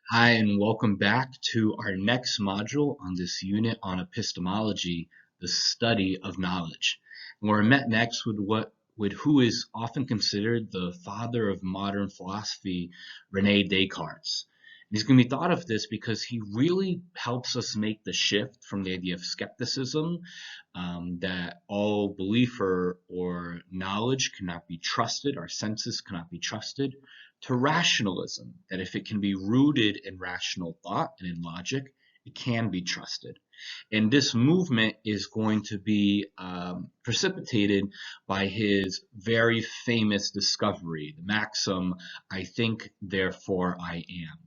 Hi, and welcome back to our next module on this unit on epistemology, the study of knowledge. And we're met next with who is often considered the father of modern philosophy, Rene Descartes. And he's going to be thought of this because he really helps us make the shift from the idea of skepticism, that all belief or knowledge cannot be trusted, our senses cannot be trusted, to rationalism, that if it can be rooted in rational thought and in logic, it can be trusted. And this movement is going to be precipitated by his very famous discovery, the maxim, I think, therefore I am.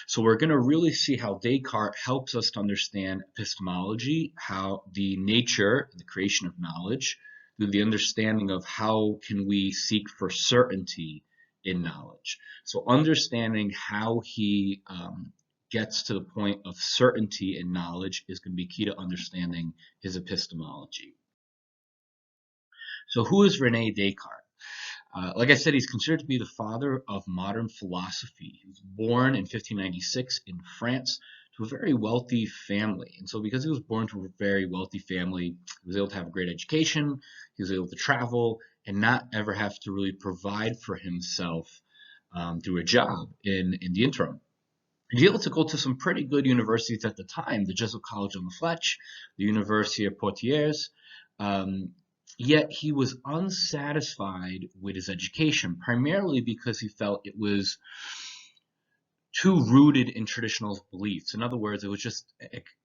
So we're going to really see how Descartes helps us to understand epistemology, how the nature, the creation of knowledge, through the understanding of how can we seek for certainty in knowledge. So understanding how he gets to the point of certainty in knowledge is going to be key to understanding his epistemology. So who is Rene Descartes? Like I said, he's considered to be the father of modern philosophy. He was born in 1596 in France to a very wealthy family. And so because he was born to a very wealthy family, he was able to have a great education, he was able to travel, and not ever have to really provide for himself through a job in the interim. He was able to go to some pretty good universities at the time, the Jesuit College on the Fletch, the University of Poitiers, um, yet he was unsatisfied with his education, primarily because he felt it was too rooted in traditional beliefs. In other words, it was just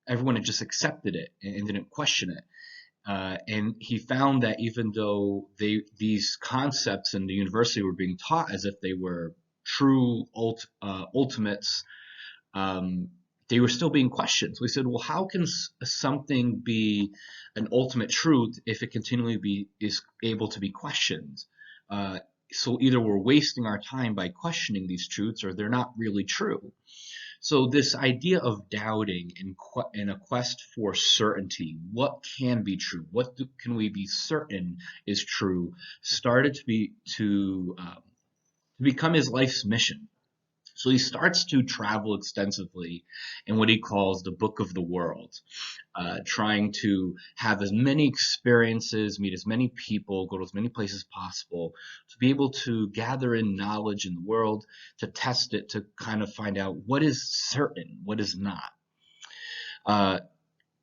everyone had just accepted it and didn't question it. And he found that even though these concepts in the university were being taught as if they were true ultimates, um, they were still being questioned. So he said, well, how can something be an ultimate truth if it continually is able to be questioned? Uh, so either we're wasting our time by questioning these truths, or they're not really true. So this idea of doubting in a quest for certainty, what can be true, can we be certain is true, started to become his life's mission. So he starts to travel extensively in what he calls the book of the world, trying to have as many experiences, meet as many people, go to as many places possible, to be able to gather in knowledge in the world, to test it, to kind of find out what is certain, what is not. Uh,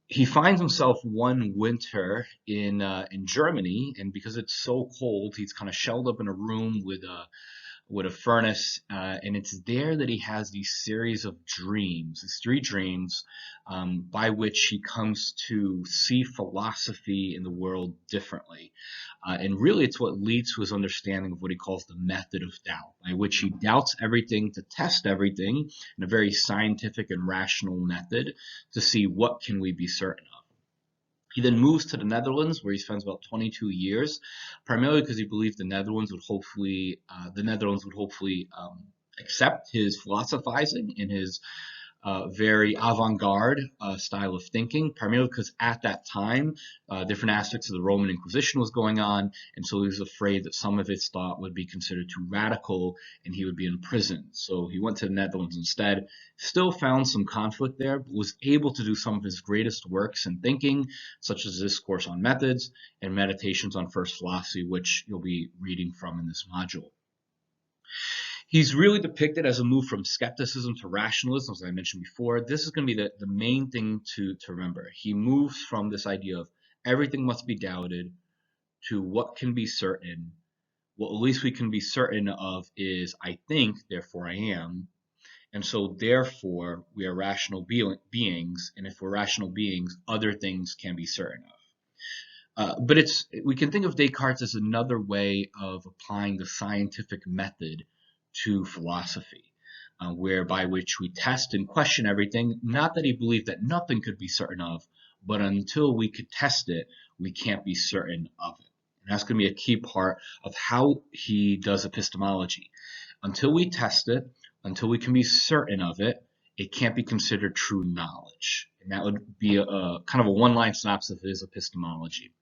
he finds himself one winter in Germany, and because it's so cold, he's kind of shelled up in a room with a furnace, and it's there that he has these series of dreams, these three dreams, by which he comes to see philosophy in the world differently. And really, it's what leads to his understanding of what he calls the method of doubt, by which he doubts everything to test everything in a very scientific and rational method to see what can we be certain of. He then moves to the Netherlands, where he spends about 22 years, primarily because he believed the Netherlands would hopefully accept his philosophizing and his very avant-garde style of thinking, primarily because at that time, different aspects of the Roman Inquisition was going on, and so he was afraid that some of his thought would be considered too radical and he would be imprisoned. So he went to the Netherlands instead, still found some conflict there, but was able to do some of his greatest works in thinking, such as Discourse on Methods and Meditations on First Philosophy, which you'll be reading from in this module. He's really depicted as a move from skepticism to rationalism, as I mentioned before. This is going to be the main thing to remember. He moves from this idea of everything must be doubted to what can be certain. What at least we can be certain of is I think, therefore I am. And so therefore we are rational beings, and if we're rational beings, other things can be certain of. But we can think of Descartes as another way of applying the scientific method to philosophy, whereby which we test and question everything. Not that he believed that nothing could be certain of, but until we could test it, we can't be certain of it. And that's going to be a key part of how he does epistemology. Until we test it, until we can be certain of it, it can't be considered true knowledge. And that would be a kind of a one-line synopsis of his epistemology.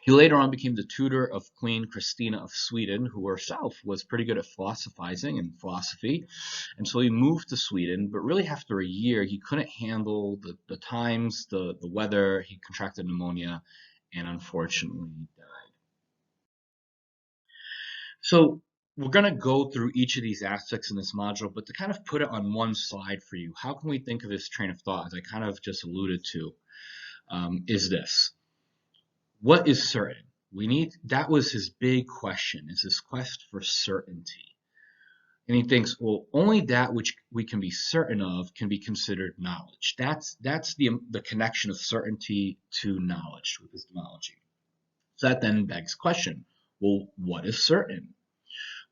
He later on became the tutor of Queen Christina of Sweden, who herself was pretty good at philosophizing and philosophy. And so he moved to Sweden, but really after a year, he couldn't handle the times, the weather. He contracted pneumonia and unfortunately died. So we're going to go through each of these aspects in this module, but to kind of put it on one slide for you, how can we think of this train of thought, as I kind of just alluded to, is this. What is certain? That was his big question, is this quest for certainty. And he thinks, well, only that which we can be certain of can be considered knowledge. That's the connection of certainty to knowledge with epistemology. So that then begs the question, well, what is certain?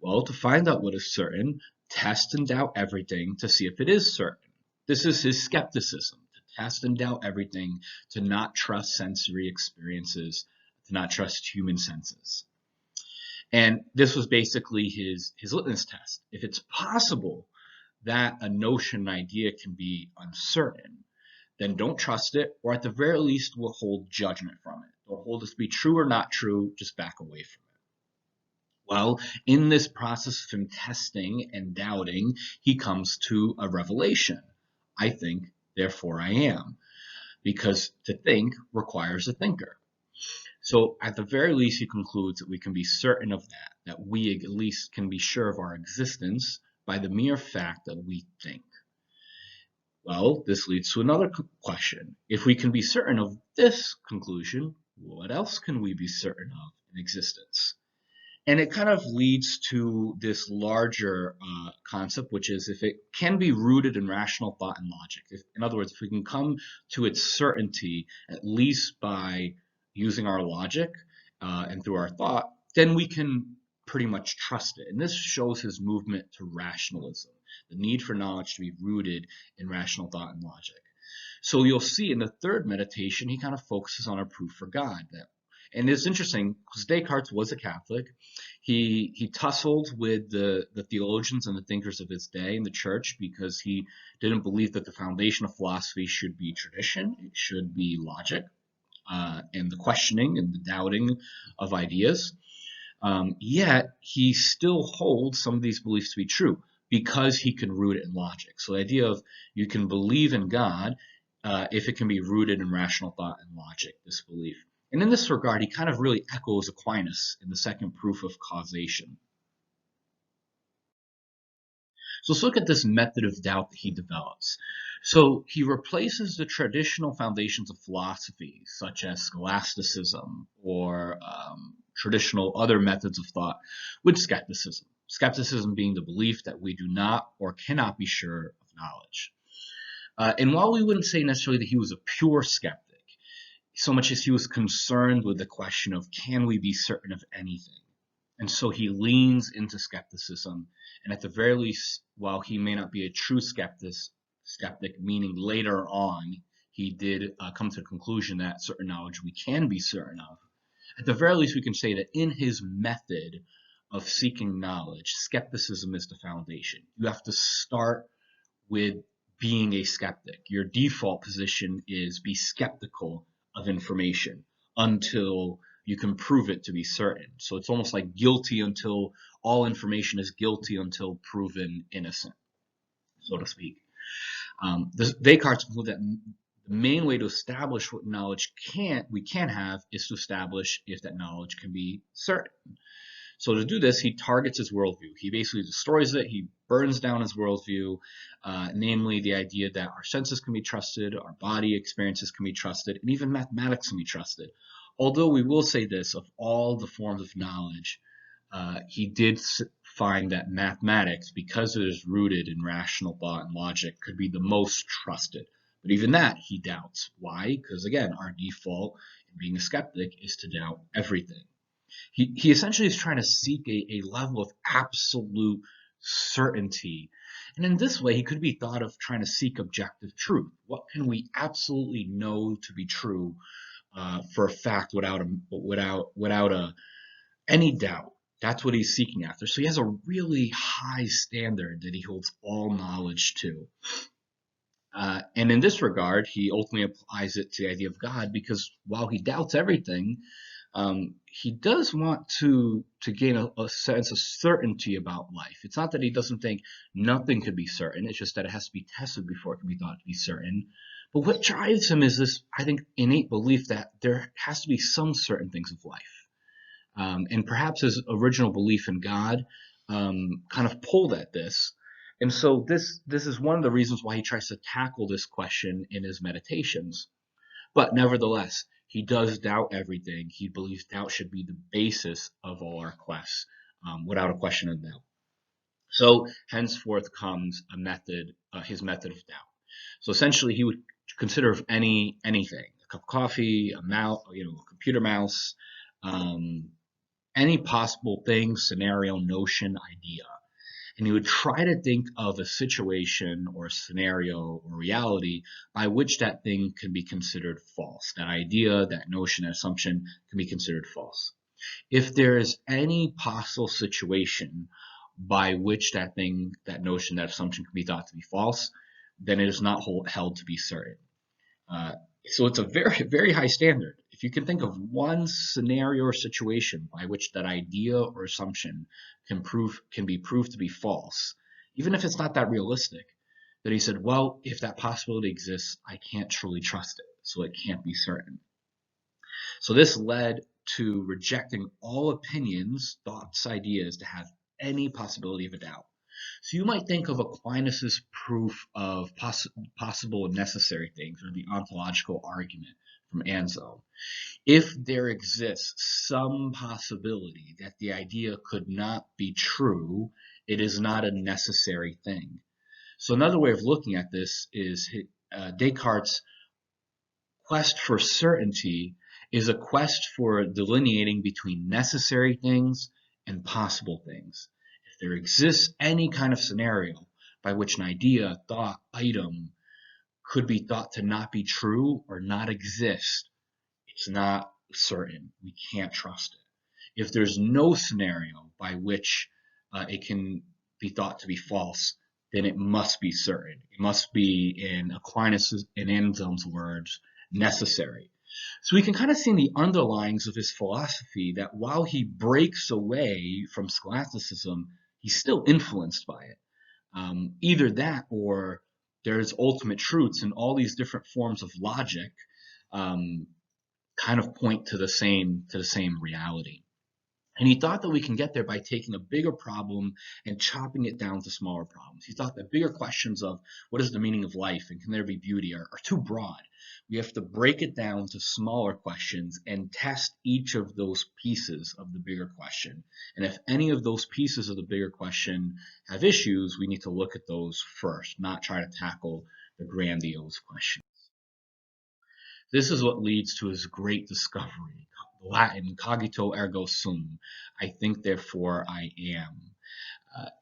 Well, to find out what is certain, test and doubt everything to see if it is certain. This is his skepticism, to test and doubt everything, to not trust sensory experiences, to not trust human senses. And this was basically his litmus test. If it's possible that a notion, an idea can be uncertain, then don't trust it, or at the very least, we'll hold judgment from it. Don't hold it to be true or not true, just back away from it. Well, in this process of him testing and doubting, he comes to a revelation. I think, therefore I am. Because to think requires a thinker. So at the very least, he concludes that we can be certain of that we at least can be sure of our existence by the mere fact that we think. Well, this leads to another question. If we can be certain of this conclusion, what else can we be certain of in existence? And it kind of leads to this larger concept, which is if it can be rooted in rational thought and logic. In other words, if we can come to its certainty, at least by using our logic and through our thought, then we can pretty much trust it. And this shows his movement to rationalism, the need for knowledge to be rooted in rational thought and logic. So you'll see in the third meditation, he kind of focuses on a proof for God. And it's interesting because Descartes was a Catholic. He tussled with the theologians and the thinkers of his day in the church because he didn't believe that the foundation of philosophy should be tradition. It should be logic and the questioning and the doubting of ideas. Yet he still holds some of these beliefs to be true because he can root it in logic. So the idea of you can believe in God if it can be rooted in rational thought and logic, this belief. And in this regard, he kind of really echoes Aquinas in the second proof of causation. So let's look at this method of doubt that he develops. So he replaces the traditional foundations of philosophy, such as scholasticism or traditional other methods of thought, with skepticism. Skepticism being the belief that we do not or cannot be sure of knowledge. And while we wouldn't say necessarily that he was a pure skeptic, so much as he was concerned with the question of can we be certain of anything. And so he leans into skepticism. And at the very least, while he may not be a true skeptic, meaning later on he did come to the conclusion that certain knowledge we can be certain of, at the very least we can say that in his method of seeking knowledge, skepticism is the foundation. You have to start with being a skeptic. Your default position is be skeptical of information until you can prove it to be certain. So it's almost like guilty until all information is guilty until proven innocent, so to speak. Descartes concluded that the main way to establish what knowledge we can have is to establish if that knowledge can be certain. So to do this, he targets his worldview. He basically destroys it. He burns down his worldview, namely the idea that our senses can be trusted, our body experiences can be trusted, and even mathematics can be trusted. Although we will say this, of all the forms of knowledge, he did find that mathematics, because it is rooted in rational thought and logic, could be the most trusted. But even that, he doubts. Why? Because again, our default in being a skeptic is to doubt everything. He essentially is trying to seek a level of absolute certainty. And in this way, he could be thought of trying to seek objective truth. What can we absolutely know to be true for a fact without any doubt? That's what he's seeking after. So he has a really high standard that he holds all knowledge to. And in this regard, he ultimately applies it to the idea of God because while he doubts everything, He does want to gain a sense of certainty about life. It's not that he doesn't think nothing could be certain. It's just that it has to be tested before it can be thought to be certain. But what drives him is this, I think, innate belief that there has to be some certain things of life. And perhaps his original belief in God kind of pulled at this. And so this is one of the reasons why he tries to tackle this question in his meditations. But nevertheless, he does doubt everything. He believes doubt should be the basis of all our quests, without a question of doubt. So henceforth comes a method, his method of doubt. So essentially, he would consider of anything, a cup of coffee, a mouse, a computer mouse, um, any possible thing, scenario, notion, idea. And he would try to think of a situation or a scenario or reality by which that thing can be considered false. That idea, that notion, that assumption can be considered false. If there is any possible situation by which that thing, that notion, that assumption can be thought to be false, then it is not held to be certain. Uh, so it's a very, very high standard. If you can think of one scenario or situation by which that idea or assumption can be proved to be false, even if it's not that realistic, then he said, well, if that possibility exists, I can't truly trust it, so it can't be certain. So this led to rejecting all opinions, thoughts, ideas to have any possibility of a doubt. So you might think of Aquinas's proof of possible and necessary things, or the ontological argument from Anselm. If there exists some possibility that the idea could not be true, it is not a necessary thing. So another way of looking at this is Descartes' quest for certainty is a quest for delineating between necessary things and possible things. If there exists any kind of scenario by which an idea, thought, item could be thought to not be true or not exist, it's not certain. We can't trust it. If there's no scenario by which it can be thought to be false, then it must be certain. It must be, in Aquinas and Anselm's words, necessary. So we can kind of see in the underlyings of his philosophy that while he breaks away from scholasticism, he's still influenced by it. Either that or there's ultimate truths, and all these different forms of logic um, kind of point to the same reality. And he thought that we can get there by taking a bigger problem and chopping it down to smaller problems. He thought that bigger questions of what is the meaning of life and can there be beauty are too broad. We have to break it down to smaller questions and test each of those pieces of the bigger question. And if any of those pieces of the bigger question have issues, we need to look at those first, not try to tackle the grandiose question. This is what leads to his great discovery, Latin cogito ergo sum. I think, therefore I am.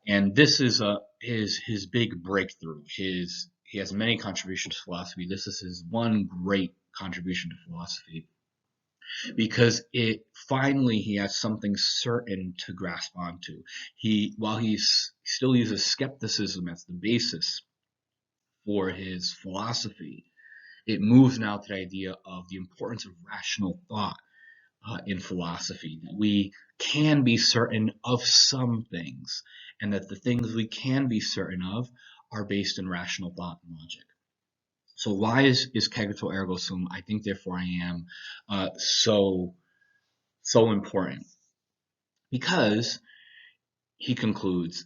And this is his big breakthrough. He has many contributions to philosophy. This is his one great contribution to philosophy because he has something certain to grasp onto. While he still uses skepticism as the basis for his philosophy, it moves now to the idea of the importance of rational thought in philosophy. That we can be certain of some things, and that the things we can be certain of are based in rational thought and logic. So why is cogito ergo sum, I think, therefore I am, so important? Because, he concludes,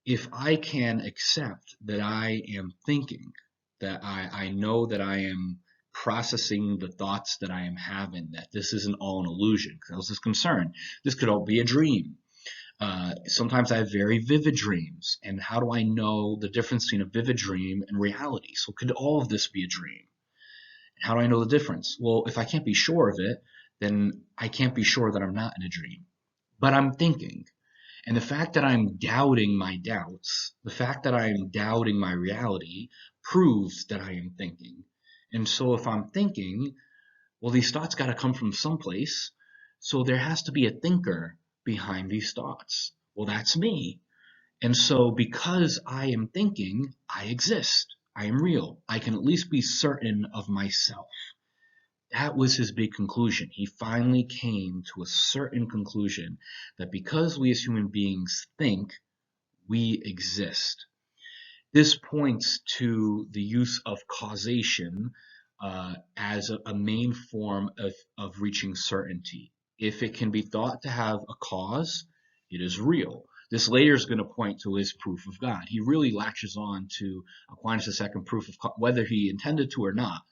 if I can accept that I am thinking, that I know that I am processing the thoughts that I am having, that this isn't all an illusion, because I was just concerned. This could all be a dream. Sometimes I have very vivid dreams, and how do I know the difference between a vivid dream and reality? So could all of this be a dream? How do I know the difference? Well, if I can't be sure of it, then I can't be sure that I'm not in a dream. But I'm thinking. And the fact that I'm doubting my doubts, the fact that I am doubting my reality, proves that I am thinking. And so if I'm thinking, well, these thoughts got to come from someplace. So there has to be a thinker behind these thoughts. Well, that's me. And so because I am thinking, I exist. I am real. I can at least be certain of myself. That was his big conclusion. He finally came to a certain conclusion that because we as human beings think, we exist. This points to the use of causation as a main form of reaching certainty. If it can be thought to have a cause, it is real. This later is going to point to his proof of God. He really latches on to Aquinas' second proof of whether he intended to or not.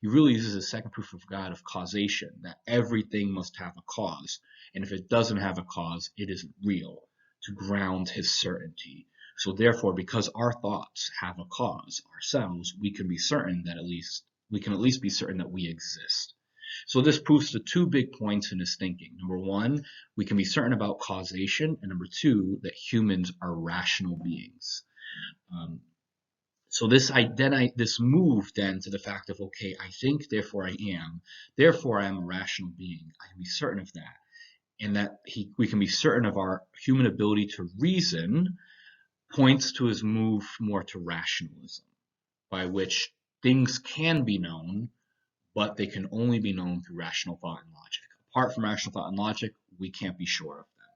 He really uses a second proof of God of causation, that everything must have a cause. And if it doesn't have a cause, it isn't real, to ground his certainty. So therefore, because our thoughts have a cause ourselves, we can be certain that we can at least be certain that we exist. So this proves the two big points in his thinking. Number one, we can be certain about causation, and number two, that humans are rational beings. So this moved then to the fact of, okay, I think, therefore I am a rational being. I can be certain of that, and that we can be certain of our human ability to reason. Points to his move more to rationalism, by which things can be known, but they can only be known through rational thought and logic. Apart from rational thought and logic, we can't be sure of them.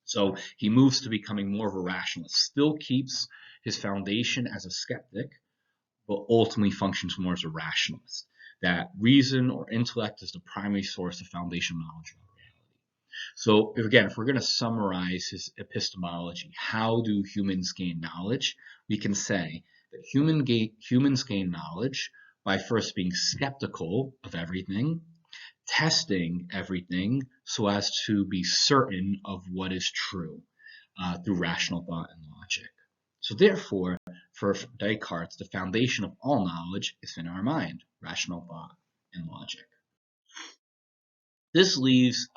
So he moves to becoming more of a rationalist. Still keeps his foundation as a skeptic, but ultimately functions more as a rationalist. That reason or intellect is the primary source of foundational knowledge about reality. So again, if we're going to summarize his epistemology, how do humans gain knowledge? We can say that humans gain knowledge by first being skeptical of everything, testing everything so as to be certain of what is true through rational thought and logic. So therefore, for Descartes, the foundation of all knowledge is in our mind, rational thought and logic. This leads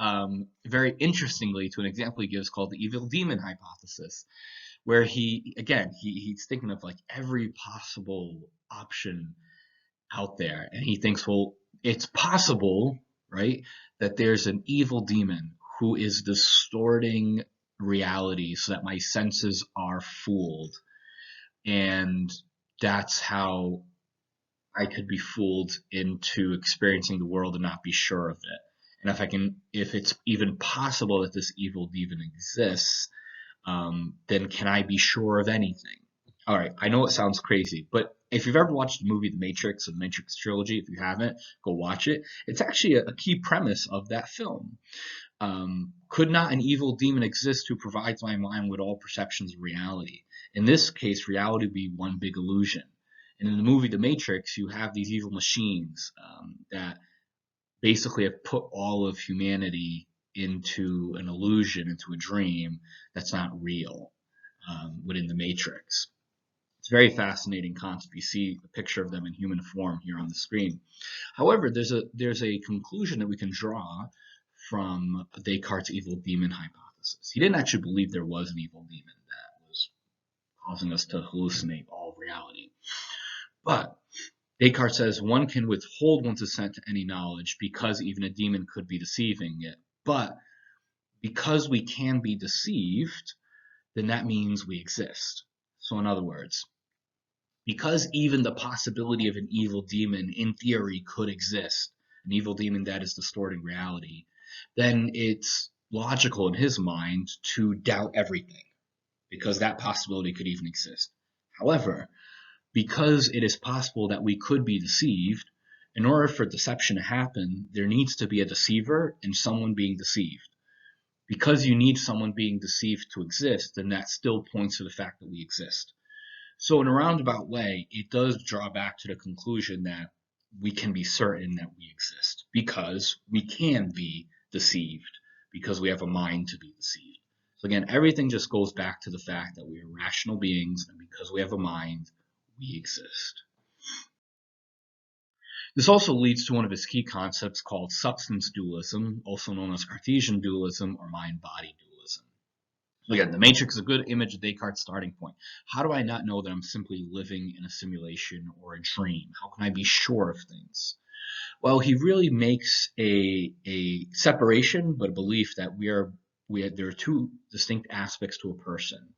very interestingly to an example he gives called the evil demon hypothesis, where he's thinking of like every possible option out there, and he thinks, well, it's possible, right, that there's an evil demon who is distorting reality so that my senses are fooled, and that's how I could be fooled into experiencing the world and not be sure of it. And if it's even possible that this evil demon exists, then can I be sure of anything? All right, I know it sounds crazy, but if you've ever watched the movie The Matrix or the Matrix trilogy, if you haven't, go watch it. It's actually a key premise of that film. Could not an evil demon exist who provides my mind with all perceptions of reality? In this case, reality would be one big illusion. And in the movie The Matrix, you have these evil machines that basically have put all of humanity into an illusion, into a dream that's not real within the Matrix. It's a very fascinating concept. You see a picture of them in human form here on the screen. However, there's a conclusion that we can draw from Descartes' evil demon hypothesis. He didn't actually believe there was an evil demon that was causing us to hallucinate all of reality. But Descartes says one can withhold one's assent to any knowledge because even a demon could be deceiving it. But because we can be deceived, then that means we exist. So in other words, because even the possibility of an evil demon in theory could exist, an evil demon that is distorting reality, then it's logical in his mind to doubt everything, because that possibility could even exist. However, because it is possible that we could be deceived, in order for deception to happen, there needs to be a deceiver and someone being deceived. Because you need someone being deceived to exist, then that still points to the fact that we exist. So in a roundabout way, it does draw back to the conclusion that we can be certain that we exist because we can be deceived, because we have a mind to be deceived. So again, everything just goes back to the fact that we are rational beings, and because we have a mind, we exist. This also leads to one of his key concepts called substance dualism, also known as Cartesian dualism or mind-body dualism. Again, the Matrix is a good image of Descartes' starting point. How do I not know that I'm simply living in a simulation or a dream? How can I be sure of things? Well, he really makes a separation, but a belief that there are two distinct aspects to a person,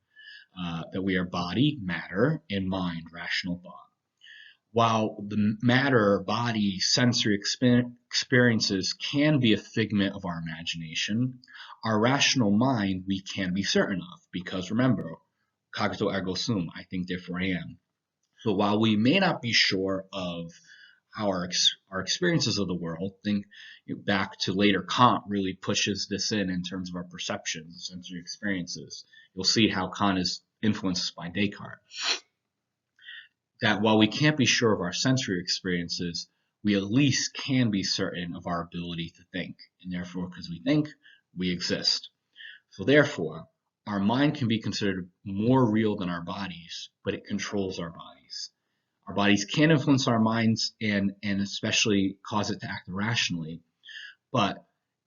that we are body, matter, and mind, rational thought. While the matter, body, sensory experiences can be a figment of our imagination, our rational mind we can be certain of, because remember, cogito ergo sum, I think therefore I am. So while we may not be sure of how our experiences of the world, think back to later Kant really pushes this in terms of our perceptions, sensory experiences. You'll see how Kant is influenced by Descartes. That while we can't be sure of our sensory experiences, we at least can be certain of our ability to think. And therefore, because we think, we exist. So therefore, our mind can be considered more real than our bodies, but it controls our bodies. Our bodies can influence our minds and especially cause it to act irrationally, but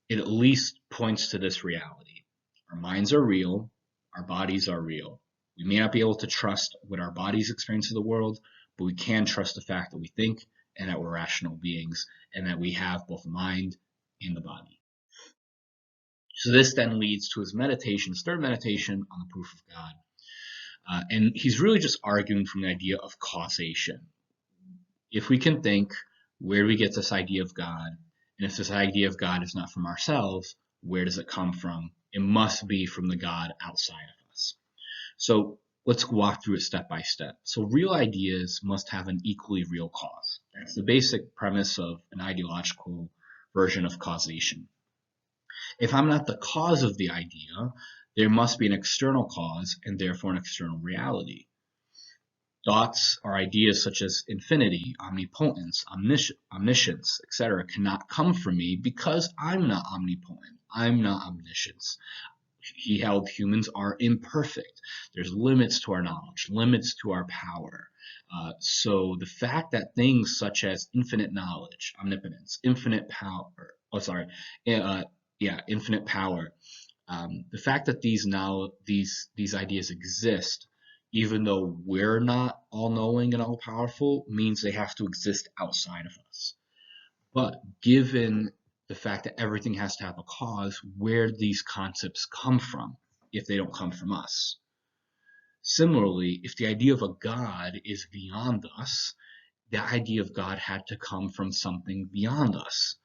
it at least points to this reality. Our minds are real, our bodies are real. We may not be able to trust what our bodies experience of the world, but we can trust the fact that we think and that we're rational beings and that we have both the mind and the body. So this then leads to his meditation, his third meditation on the proof of God. And he's really just arguing from the idea of causation. If we can think, where do we get this idea of God? And if this idea of God is not from ourselves, where does it come from? It must be from the God outside of us. So let's walk through it step by step. So real ideas must have an equally real cause. That's the basic premise of an ideological version of causation. If I'm not the cause of the idea, there must be an external cause and therefore an external reality. Thoughts or ideas such as infinity, omnipotence, omniscience, etc. cannot come from me because I'm not omnipotent. I'm not omniscient. He held humans are imperfect. There's limits to our knowledge, limits to our power. So the fact that things such as infinite knowledge, omnipotence, infinite power, infinite power. The fact that these ideas exist, even though we're not all-knowing and all-powerful, means they have to exist outside of us. But given the fact that everything has to have a cause, where do these concepts come from if they don't come from us? Similarly, if the idea of a God is beyond us, the idea of God had to come from something beyond us.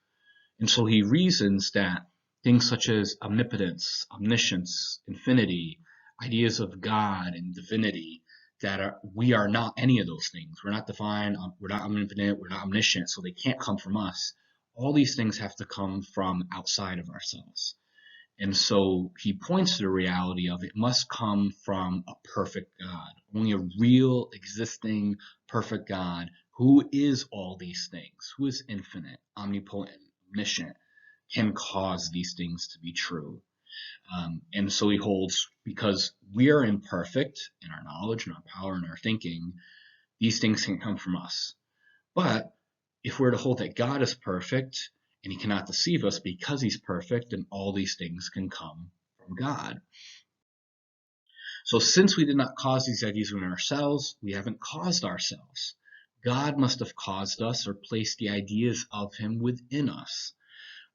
And so he reasons that things such as omnipotence, omniscience, infinity, ideas of God and divinity, we are not any of those things. We're not divine, we're not omnipotent, we're not omniscient, so they can't come from us. All these things have to come from outside of ourselves. And so he points to the reality of it must come from a perfect God. Only a real, existing, perfect God who is all these things, who is infinite, omnipotent, omniscient, can cause these things to be true. And so he holds, because we are imperfect in our knowledge and our power and our thinking, these things can come from us. But if we're to hold that God is perfect and he cannot deceive us because he's perfect, then all these things can come from God. So since we did not cause these ideas within ourselves, we haven't caused ourselves. God must have caused us or placed the ideas of him within us.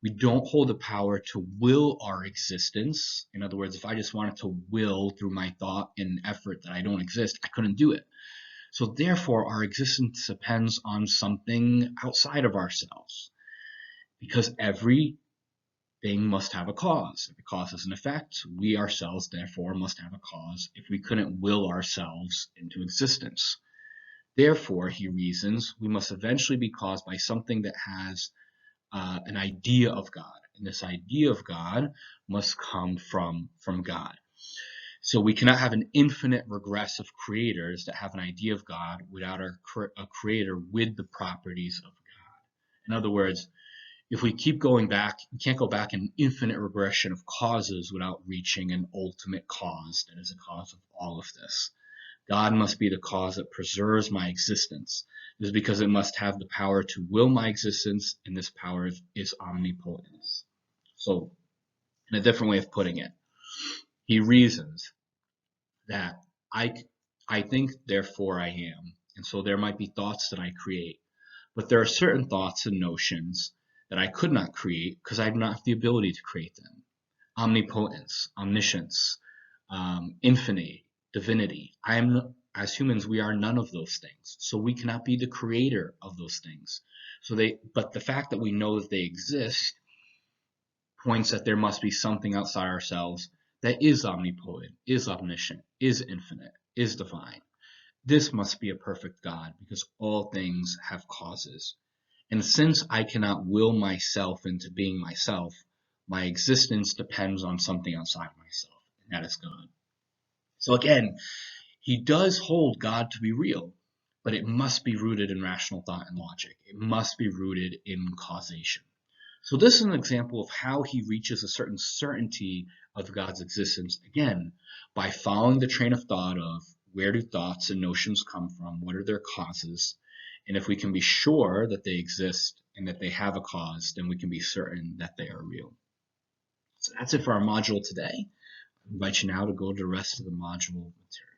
We don't hold the power to will our existence. In other words, if I just wanted to will through my thought and effort that I don't exist, I couldn't do it. So therefore, our existence depends on something outside of ourselves. Because everything must have a cause. If a cause is an effect, we ourselves therefore must have a cause if we couldn't will ourselves into existence. Therefore, he reasons, we must eventually be caused by something that has an idea of God. And this idea of God must come from God. So we cannot have an infinite regress of creators that have an idea of God without a creator with the properties of God. In other words, if we keep going back, we can't go back an infinite regression of causes without reaching an ultimate cause that is the cause of all of this. God must be the cause that preserves my existence. It is because it must have the power to will my existence, and this power is omnipotence. So, in a different way of putting it, he reasons that I think, therefore I am. And so there might be thoughts that I create. But there are certain thoughts and notions that I could not create because I do not have the ability to create them. Omnipotence, omniscience, infinity, divinity. as humans, we are none of those things. So we cannot be the creator of those things. But the fact that we know that they exist points that there must be something outside ourselves that is omnipotent, is omniscient, is infinite, is divine. This must be a perfect God because all things have causes. And since I cannot will myself into being myself, my existence depends on something outside myself, and that is God. So again, he does hold God to be real, but it must be rooted in rational thought and logic. It must be rooted in causation. So this is an example of how he reaches a certain certainty of God's existence, again, by following the train of thought of where do thoughts and notions come from, what are their causes, and if we can be sure that they exist and that they have a cause, then we can be certain that they are real. So that's it for our module today. I invite you now to go to the rest of the module material.